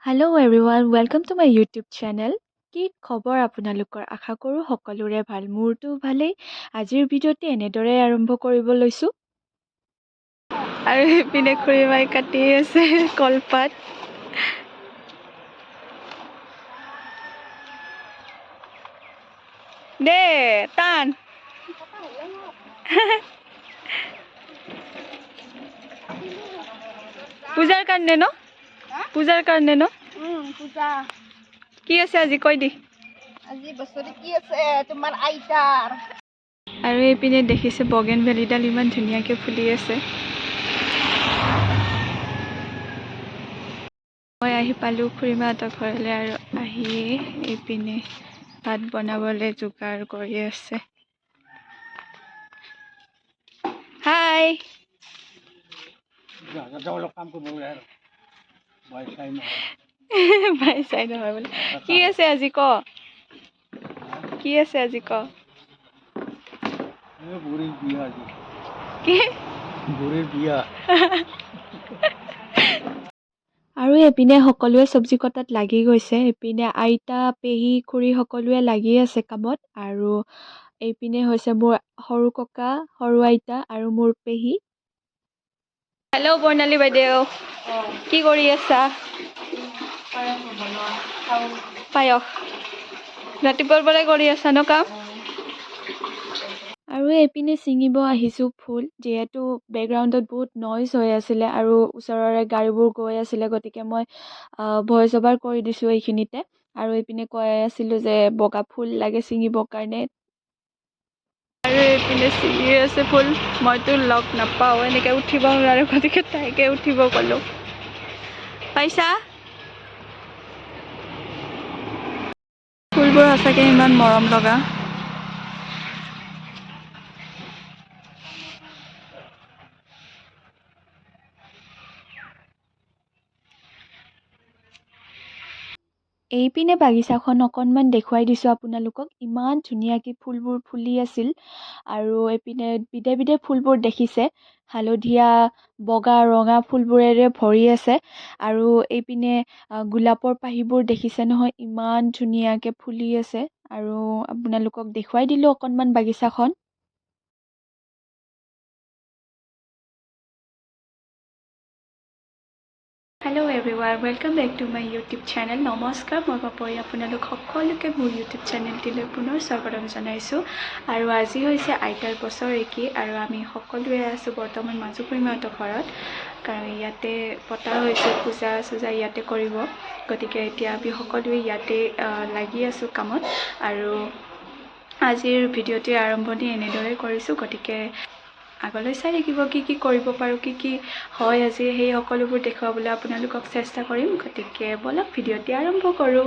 Hello everyone, welcome to my YouTube channel. কি খবৰ আপোনালোকৰ আশা কৰো সকলোৰে ভাল মোৰটো ভালেই আজিৰ ভিডিঅ'টি এনেদৰে আৰম্ভ কৰিব লৈছো আৰু ইপিনে খুৰীমাই কাটি আছে কলপাত দে টান পূজাৰ কাৰণে ন পূজাৰ কাৰণে ন পূজা কি আছে আজি কৈ দি আজি বছৰে কি আছে তোমাৰ আইতাৰ আৰু এইপিনে দেখিছে বগেনভেলিডাল ইমান ধুনীয়াকৈ ফুলি আছে মই আহি পালোঁ খুৰীমাহঁতৰ ঘৰলৈ আৰু আহি এইপিনে ভাত বনাবলৈ যোগাৰ কৰি আছে হাই ভাই চাই নহয় বোলে কি আছে আজি ক কি আছে আজি ক কি আৰু এপিনে সকলোৱে চব্জি কটাত লাগি গৈছে এপিনে আইতা পেহী খুৰী সকলোৱে লাগি আছে কামত আৰু এইপিনে হৈছে মোৰ সৰু ককা সৰু আইতা আৰু মোৰ পেহী হেল্ল' বৰ্ণালী বাইদেউ কি কৰি আছা পায়স ৰাতিপুৱাৰ পৰাই কৰি আছা ন কাম আৰু এইপিনে ছিঙিব আহিছোঁ ফুল যিহেতু বেকগ্ৰাউণ্ডত বহুত নইজ হৈ আছিলে আৰু ওচৰৰে গাড়ীবোৰ গৈ আছিলে গতিকে মই ভইচ অভাৰ কৰি দিছোঁ এইখিনিতে আৰু এইপিনে কৈ আছিলোঁ যে বগা ফুল লাগে ছিঙিবৰ কাৰণে আৰু এইপিনে ছিঙি আছে ফুল মইতো লগ নাপাওঁ এনেকৈ উঠিব নোৱাৰোঁ গতিকে তাইকে উঠিব ক'লোঁ পাইছা ফুলবোৰ সঁচাকৈ ইমান মৰম লগা এইপিনে বাগিচাখন অকণমান দেখুৱাই দিছোঁ আপোনালোকক ইমান ধুনীয়াকৈ ফুলবোৰ ফুলি আছিল আৰু এইপিনে বিধে বিধে ফুলবোৰ দেখিছে হালধীয়া বগা ৰঙা ফুলবোৰেৰে ভৰি আছে আৰু এইপিনে গোলাপৰ পাহিবোৰ দেখিছে নহয় ইমান ধুনীয়াকৈ ফুলি আছে আৰু আপোনালোকক দেখুৱাই দিলোঁ অকণমান বাগিচাখন hello' everyone welcome back to my YouTube channel নমস্কাৰ মই পাপৰি আপোনালোক সকলোকে মোৰ ইউটিউব চেনেলটিলৈ পুনৰ স্বাগতম জনাইছোঁ আৰু আজি হৈছে আইতাৰ বছৰেকী আৰু আমি সকলোৱে আছোঁ বৰ্তমান মাজু খুৰীমাহঁতৰ ঘৰত কাৰণ ইয়াতে পতা হৈছে পূজা চূজা ইয়াতে কৰিব গতিকে এতিয়া আমি সকলোৱে ইয়াতে লাগি আছোঁ কামত আৰু আজিৰ ভিডিঅ'টিৰ আৰম্ভণি এনেদৰে কৰিছোঁ গতিকে আগলৈ চাই থাকিব কি কি কৰিব পাৰোঁ কি কি হয় আজি সেই সকলোবোৰ দেখুৱাবলৈ আপোনালোকক চেষ্টা কৰিম গতিকে বলক ভিডিঅ'টি আৰম্ভ কৰোঁ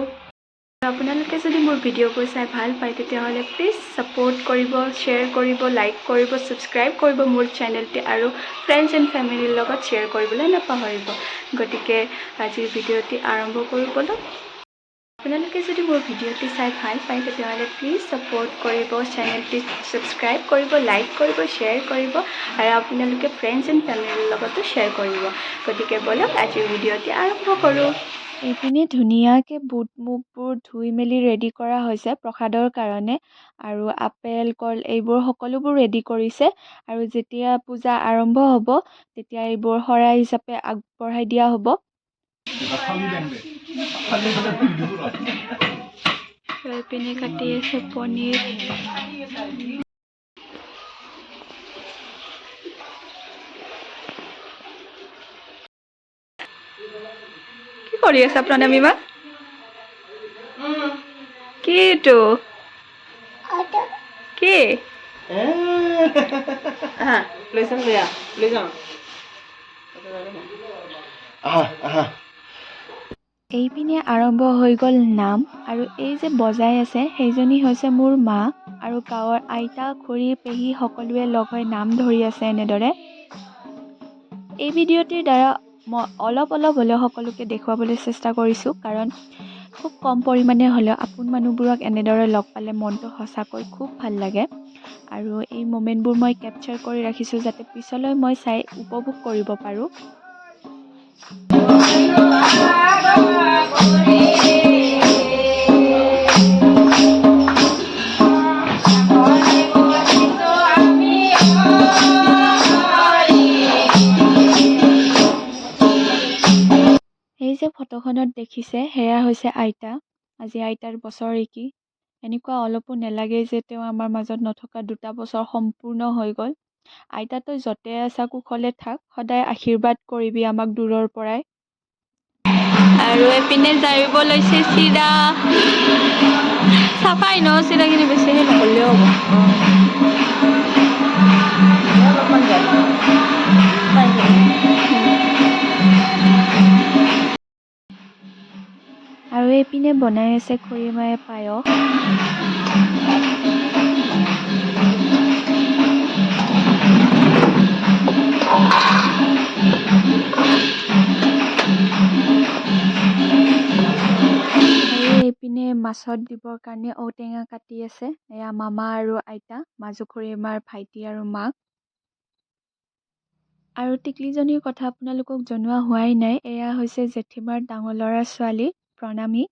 আপোনালোকে যদি মোৰ ভিডিঅ'বোৰ চাই ভাল পায় তেতিয়াহ'লে প্লিজ ছাপোৰ্ট কৰিব শ্বেয়াৰ কৰিব লাইক কৰিব ছাবস্ক্ৰাইব কৰিব মোৰ চেনেলটি আৰু ফ্ৰেণ্ডছ এণ্ড ফেমিলিৰ লগত শ্বেয়াৰ কৰিবলৈ নাপাহৰিব গতিকে আজিৰ ভিডিঅ'টি আৰম্ভ কৰোঁ বলক আপোনালোকে যদি মোৰ ভিডিঅ'টি চাই ভাল পায় তেতিয়াহ'লে প্লিজ ছাপোৰ্ট কৰিব চেনেলটি ছাবস্ক্ৰাইব কৰিব লাইক কৰিব শ্বেয়াৰ কৰিব আৰু আপোনালোকে ফ্ৰেণ্ডছ এণ্ড ফেমিলিৰ লগতো শ্বেয়াৰ কৰিব গতিকে বলক আজিৰ ভিডিঅ'টি আৰম্ভ কৰোঁ এইপিনে ধুনীয়াকৈ বুট মুগবোৰ ধুই মেলি ৰেডি কৰা হৈছে প্ৰসাদৰ কাৰণে আৰু আপেল কল এইবোৰ সকলোবোৰ ৰেডি কৰিছে আৰু যেতিয়া পূজা আৰম্ভ হ'ব তেতিয়া এইবোৰ শৰাই হিচাপে আগবঢ়াই দিয়া হ'ব এইপিনে কাটি আছে পনীৰ কি কৰি আছা প্ৰণামী মা কি এইটো কি এইপিনে আৰম্ভ হৈ গ'ল নাম আৰু এই যে বজাই আছে সেইজনী হৈছে মোৰ মা আৰু গাঁৱৰ আইতা খুৰী পেহী সকলোৱে লগ হৈ নাম ধৰি আছে এনেদৰে এই ভিডিঅ'টিৰ দ্বাৰা মই অলপ হ'লেও সকলোকে দেখুৱাবলৈ চেষ্টা কৰিছোঁ কাৰণ খুব কম পৰিমাণে হ'লেও আপোন মানুহবোৰক এনেদৰে লগ পালে মনটো সঁচাকৈ খুব ভাল লাগে আৰু এই মোমেণ্টবোৰ মই কেপচাৰ কৰি ৰাখিছোঁ যাতে পিছলৈ মই চাই উপভোগ কৰিব পাৰোঁ এই যে ফটোখনত দেখিছে সেয়া হৈছে আইতা আজি আইতাৰ বছৰ কি এনেকুৱা অলপো নেলাগে যে তেওঁ আমাৰ মাজত নথকা 2টা বছৰ সম্পূৰ্ণ হৈ গ'ল আইতা তই যতে আছা কুশলে থাক সদায় আশীৰ্বাদ কৰিবি আমাক দূৰৰ পৰাই আৰু এপিনে যাইব লৈছে চিৰা চাফাই ন চিৰাখিনি বেছি নহ'লেও হ'ব আৰু এইপিনে বনাই আছে খুৰীমায়ে পায়স এইপিনে মাছত দিবৰ কাৰণে ঔটেঙা কাটি আছে এয়া মামা আৰু আইতা মাজু খুৰীমাৰ ভাইটি আৰু মাক আৰু টিকলিজনীৰ কথা আপোনালোকক জনোৱা হোৱাই নাই এয়া হৈছে জেঠিমাৰ ডাঙৰ ল'ৰা ছোৱালী প্ৰণামী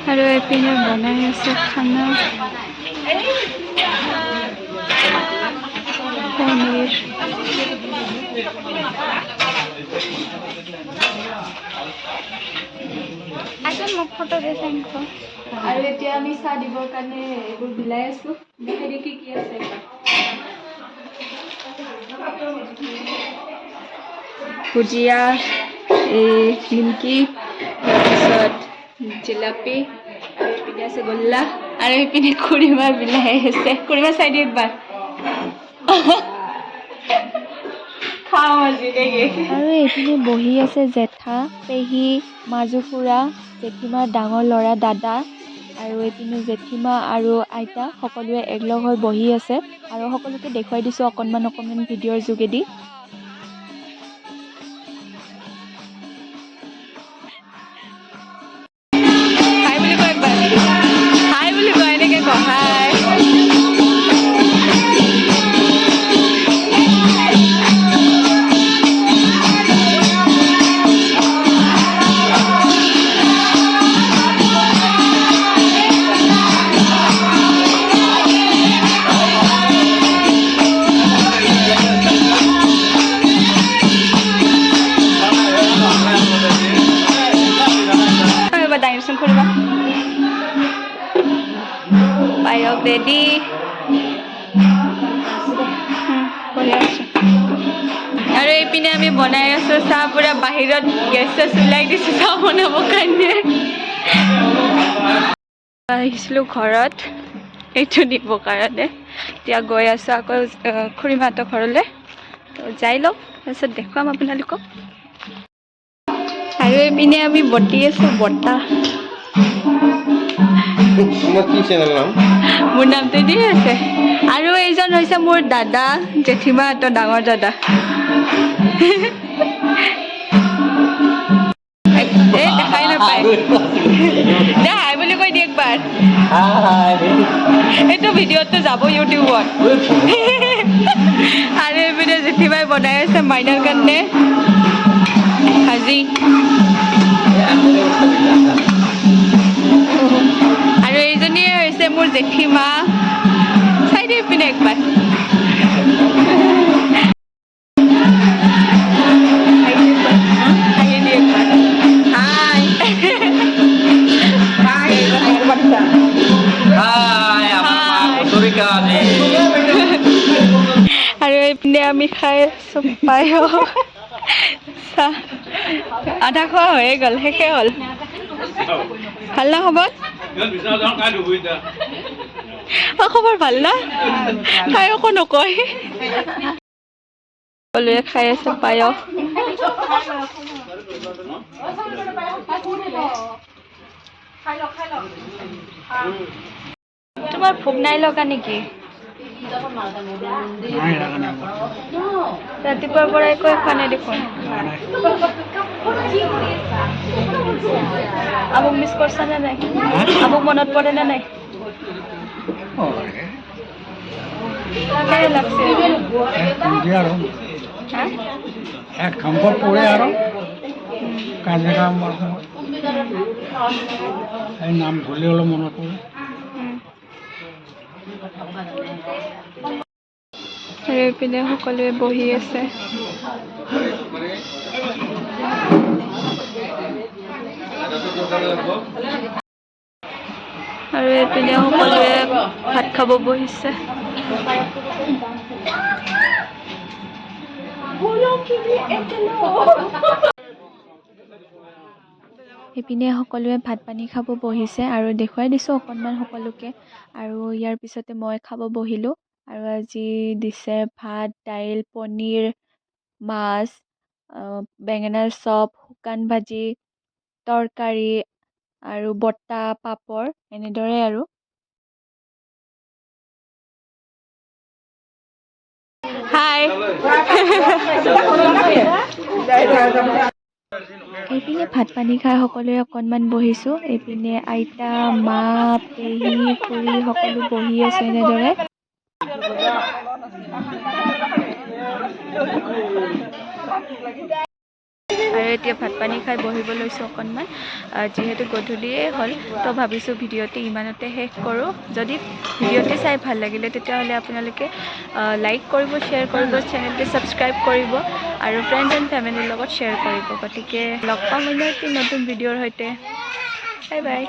আৰু এপিনে বনাই আছে খানা পনীৰ এখন মোক ফটো দেখাই আৰু এতিয়া আমি চাহ দিবৰ কাৰণে এইবোৰ বিলাই আছো দেখি কি আছে ভুজিয়া নিমকি তাৰপিছত জিলাপি আৰু এইপিনে আছে গোল্লা আৰু এইপিনে খুৰীমা বিলাই আছে খুৰীমা চাই দিয়ে একবাৰ আৰু এইপিনে বহি আছে জেঠা পেহী মাজু খুৰা জেঠিমাৰ ডাঙৰ ল'ৰা দাদা আৰু এইপিনে জেঠিমা আৰু আইতা সকলোৱে একলগ হৈ বহি আছে আৰু সকলোকে দেখুৱাই দিছোঁ অকণমান ভিডিঅ'ৰ যোগেদি হাই বুলি কয় এনেকৈ কহাই পায়স ৰেডি আৰু এইপিনে আমি বনাই আছো চাহ পুৰা বাহিৰত গেছ চলাই দিছো চাহ বনাবৰ কাৰণে আহিছিলো ঘৰত এইটো দিবৰ কাৰণে এতিয়া গৈ আছো আকৌ খুৰীমাহঁতৰ ঘৰলৈ যাই লওঁ তাৰপিছত দেখুৱাম আপোনালোকক আৰু এইপিনে আমি বটি আছো বতাহ মোৰ নামটো দি আছে আৰু এইজন হৈছে মোৰ দাদা জেঠিমাহঁতৰ ডাঙৰ দাদা দেখাই নাপায় দে হাই বুলি কৈ দিয়ে একবাৰ এইটো ভিডিঅ'টো যাব ইউটিউবত আৰু এইপিনে জেঠিমাই বনাই আছে মাইনাৰ কাৰণে ভাজি আৰু এইজনীয়ে হৈছে মোৰ জেঠিমা চাই দিয়ে পিনে একবাৰ আৰু এইপিনে আমি খাই আছো পায়স চাহ আধা খোৱা হৈয়ে গ'ল শেষে হ'ল ভাল না খবৰ খবৰ ভাল না তাই একো নকয় সকলোৱে খাই আছে পায়স তোমাৰ ভোক নাই লগা নেকি ৰাতিপুৱাৰ পৰা একো খোৱা নাই দেখোন আবুক মিছ কৰিছা নে নাই আবুক মনত পৰে নে নাই লাগছে এক সম্পদ পড়ে আৰো কাজে কাম এই নাম ভুলে হলো মনে পড়ে আৰু এইপিনে সকলোৱে বহি আছে। আৰু এইপিনে সকলোৱে ভাত খাব বহিছে। এইপিনে সকলোৱে ভাত পানী খাব বহিছে আৰু দেখুৱাই দিছোঁ অকণমান সকলোকে। আৰু ইয়াৰ পিছতে মই খাব বহিলোঁ। আৰু আজি দিছে ভাত, দাইল, পনীৰ, মাছ, বেঙেনাৰ চপ, শুকান ভাজি, তৰকাৰী আৰু বটা, পাপৰ এনেদৰে আৰু। হাই। এইপিনে ভাত পানী খাই সকলোৱে অকণমান বহিছোঁ। এইপিনে আইতা, মা, পেহী, খুৰী সকলো বহি আছে এনেদৰে। আৰু এতিয়া ভাত পানী খাই বহিব লৈছোঁ অকণমান। যিহেতু গধূলিয়ে হ'ল তো ভাবিছোঁ ভিডিঅ'টো ইমানতে শেষ কৰোঁ। যদি ভিডিঅ'টো চাই ভাল লাগিলে তেতিয়াহ'লে আপোনালোকে লাইক কৰিব, শ্বেয়াৰ কৰিব, চেনেলটো ছাবস্ক্ৰাইব কৰিব আৰু ফ্ৰেণ্ডছ এণ্ড ফেমিলিৰ লগত শ্বেয়াৰ কৰিব। গতিকে লগ পাম অন্য এটি নতুন ভিডিঅ'ৰ সৈতে। Bye bye.